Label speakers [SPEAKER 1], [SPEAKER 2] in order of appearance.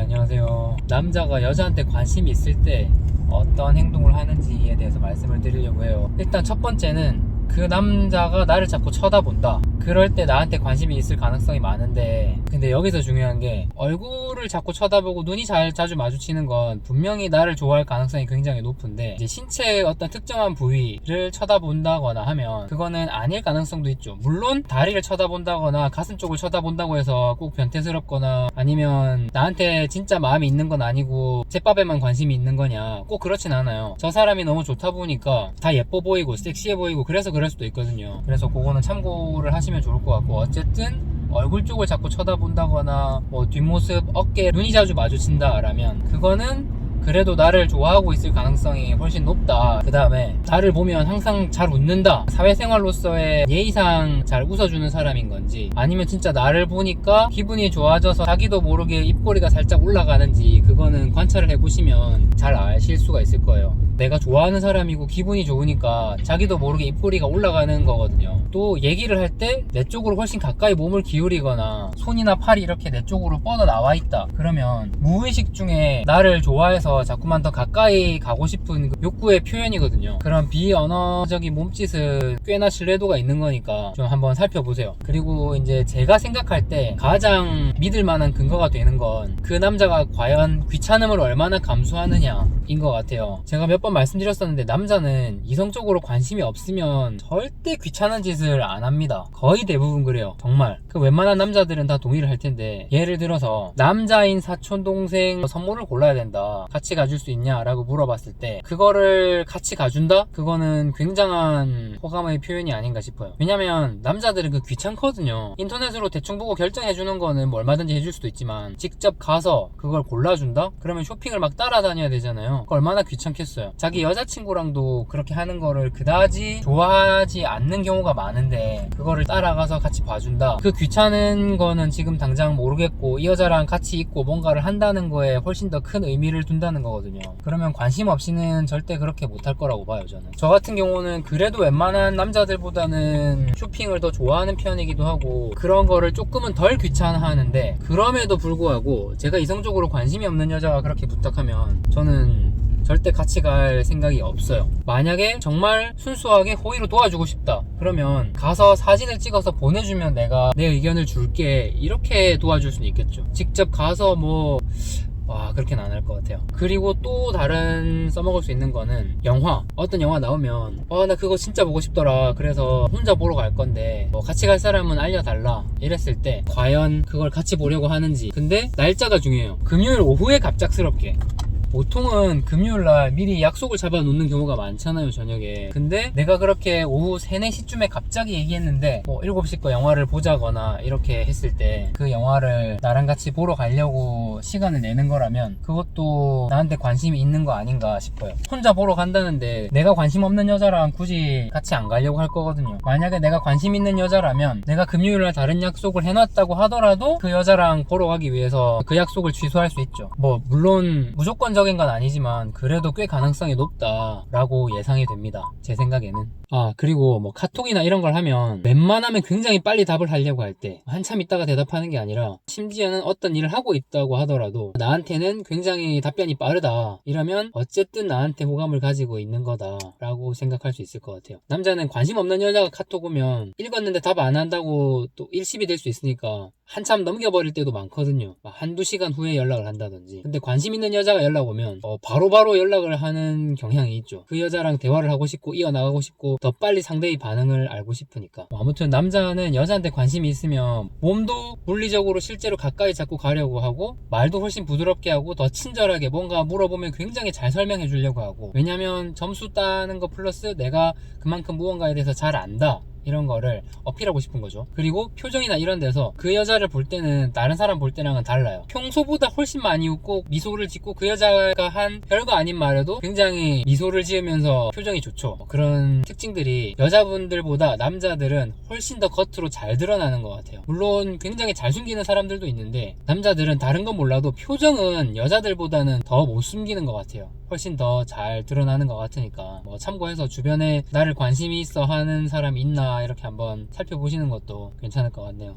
[SPEAKER 1] 안녕하세요. 남자가 여자한테 관심이 있을 때 어떤 행동을 하는지에 대해서 말씀을 드리려고 해요. 일단 첫 번째는 그 남자가 나를 자꾸 쳐다본다. 그럴 때 나한테 관심이 있을 가능성이 많은데, 근데 여기서 중요한 게 얼굴을 자꾸 쳐다보고 눈이 자주 마주치는 건 분명히 나를 좋아할 가능성이 굉장히 높은데, 이제 신체의 어떤 특정한 부위를 쳐다본다거나 하면 그거는 아닐 가능성도 있죠. 물론 다리를 쳐다본다거나 가슴 쪽을 쳐다본다고 해서 꼭 변태스럽거나 아니면 나한테 진짜 마음이 있는 건 아니고 잿밥에만 관심이 있는 거냐, 꼭 그렇진 않아요. 저 사람이 너무 좋다 보니까 다 예뻐 보이고 섹시해 보이고 그래서 그럴 수도 있거든요. 그래서 그거는 참고를 하시면 좋을 것 같고, 어쨌든 얼굴 쪽을 자꾸 쳐다본다거나 뭐 뒷모습, 어깨, 눈이 자주 마주친다 라면 그거는 그래도 나를 좋아하고 있을 가능성이 훨씬 높다. 그 다음에 나를 보면 항상 잘 웃는다. 사회생활로서의 예의상 잘 웃어주는 사람인 건지, 아니면 진짜 나를 보니까 기분이 좋아져서 자기도 모르게 입꼬리가 살짝 올라가는지, 그거는 관찰을 해보시면 잘 아실 수가 있을 거예요. 내가 좋아하는 사람이고 기분이 좋으니까 자기도 모르게 입꼬리가 올라가는 거거든요. 또 얘기를 할 때 내 쪽으로 훨씬 가까이 몸을 기울이거나 손이나 팔이 이렇게 내 쪽으로 뻗어 나와 있다. 그러면 무의식 중에 나를 좋아해서 자꾸만 더 가까이 가고 싶은 그 욕구의 표현이거든요. 그런 비언어적인 몸짓은 꽤나 신뢰도가 있는 거니까 좀 한번 살펴보세요. 그리고 이제 제가 생각할 때 가장 믿을 만한 근거가 되는 건 그 남자가 과연 귀찮음을 얼마나 감수하느냐인 것 같아요. 제가 몇 번 말씀드렸었는데, 남자는 이성적으로 관심이 없으면 절대 귀찮은 짓을 안 합니다. 거의 대부분 그래요. 정말 그 웬만한 남자들은 다 동의를 할 텐데, 예를 들어서 남자인 사촌 동생 선물을 골라야 된다, 같이 가줄 수 있냐 라고 물어봤을 때 그거를 같이 가준다? 그거는 굉장한 호감의 표현이 아닌가 싶어요. 왜냐면 남자들은 그 귀찮거든요. 인터넷으로 대충 보고 결정해주는 거는 뭐 얼마든지 해줄 수도 있지만, 직접 가서 그걸 골라준다? 그러면 쇼핑을 막 따라다녀야 되잖아요. 그거 얼마나 귀찮겠어요. 자기 여자친구랑도 그렇게 하는 거를 그다지 좋아하지 않는 경우가 많은데 그거를 따라가서 같이 봐준다? 그 귀찮은 거는 지금 당장 모르겠고, 이 여자랑 같이 있고 뭔가를 한다는 거에 훨씬 더 큰 의미를 둔다는 거거든요. 그러면 관심 없이는 절대 그렇게 못할 거라고 봐요, 저는. 저 같은 경우는 그래도 웬만한 남자들보다는 쇼핑을 더 좋아하는 편이기도 하고, 그런 거를 조금은 덜 귀찮아하는데, 그럼에도 불구하고 제가 이성적으로 관심이 없는 여자가 그렇게 부탁하면 저는 절대 같이 갈 생각이 없어요. 만약에 정말 순수하게 호의로 도와주고 싶다, 그러면 가서 사진을 찍어서 보내주면 내가 내 의견을 줄게, 이렇게 도와줄 수는 있겠죠. 직접 가서 그렇게는 안 할 것 같아요. 그리고 또 다른 써먹을 수 있는 거는, 어떤 영화 나오면 나 그거 진짜 보고 싶더라, 그래서 혼자 보러 갈 건데 같이 갈 사람은 알려달라, 이랬을 때 과연 그걸 같이 보려고 하는지. 근데 날짜가 중요해요. 금요일 오후에 갑작스럽게, 보통은 금요일날 미리 약속을 잡아 놓는 경우가 많잖아요, 저녁에. 근데 내가 그렇게 오후 3, 4시쯤에 갑자기 얘기했는데 7시 거 영화를 보자거나 이렇게 했을 때, 그 영화를 나랑 같이 보러 가려고 시간을 내는 거라면 그것도 나한테 관심이 있는 거 아닌가 싶어요. 혼자 보러 간다는데 내가 관심 없는 여자랑 굳이 같이 안 가려고 할 거거든요. 만약에 내가 관심 있는 여자라면 내가 금요일날 다른 약속을 해놨다고 하더라도 그 여자랑 보러 가기 위해서 그 약속을 취소할 수 있죠. 물론 무조건적인 건 아니지만 그래도 꽤 가능성이 높다라고 예상이 됩니다, 제 생각에는. 그리고 카톡이나 이런 걸 하면 웬만하면 굉장히 빨리 답을 하려고 할 때 한참 있다가 대답하는 게 아니라, 심지어는 어떤 일을 하고 있다고 하더라도 나한테는 굉장히 답변이 빠르다, 이러면 어쨌든 나한테 호감을 가지고 있는 거다 라고 생각할 수 있을 것 같아요. 남자는 관심 없는 여자가 카톡 오면 읽었는데 답 안 한다고 또 일십이 될 수 있으니까 한참 넘겨버릴 때도 많거든요. 한두 시간 후에 연락을 한다든지. 근데 관심 있는 여자가 연락 오면 바로바로 연락을 하는 경향이 있죠. 그 여자랑 대화를 하고 싶고 이어나가고 싶고 더 빨리 상대의 반응을 알고 싶으니까. 아무튼 남자는 여자한테 관심이 있으면 몸도 물리적으로 실제로 가까이 자꾸 가려고 하고, 말도 훨씬 부드럽게 하고 더 친절하게 뭔가 물어보면 굉장히 잘 설명해 주려고 하고, 왜냐면 점수 따는 거 플러스 내가 그만큼 무언가에 대해서 잘 안다, 이런 거를 어필하고 싶은 거죠. 그리고 표정이나 이런 데서 그 여자를 볼 때는 다른 사람 볼 때랑은 달라요. 평소보다 훨씬 많이 웃고 미소를 짓고, 그 여자가 한 별거 아닌 말에도 굉장히 미소를 지으면서 표정이 좋죠. 그런 특징들이 여자분들보다 남자들은 훨씬 더 겉으로 잘 드러나는 것 같아요. 물론 굉장히 잘 숨기는 사람들도 있는데, 남자들은 다른 건 몰라도 표정은 여자들보다는 더 못 숨기는 것 같아요. 훨씬 더 잘 드러나는 것 같으니까 참고해서 주변에 나를 관심이 있어 하는 사람이 있나 이렇게 한번 살펴보시는 것도 괜찮을 것 같네요.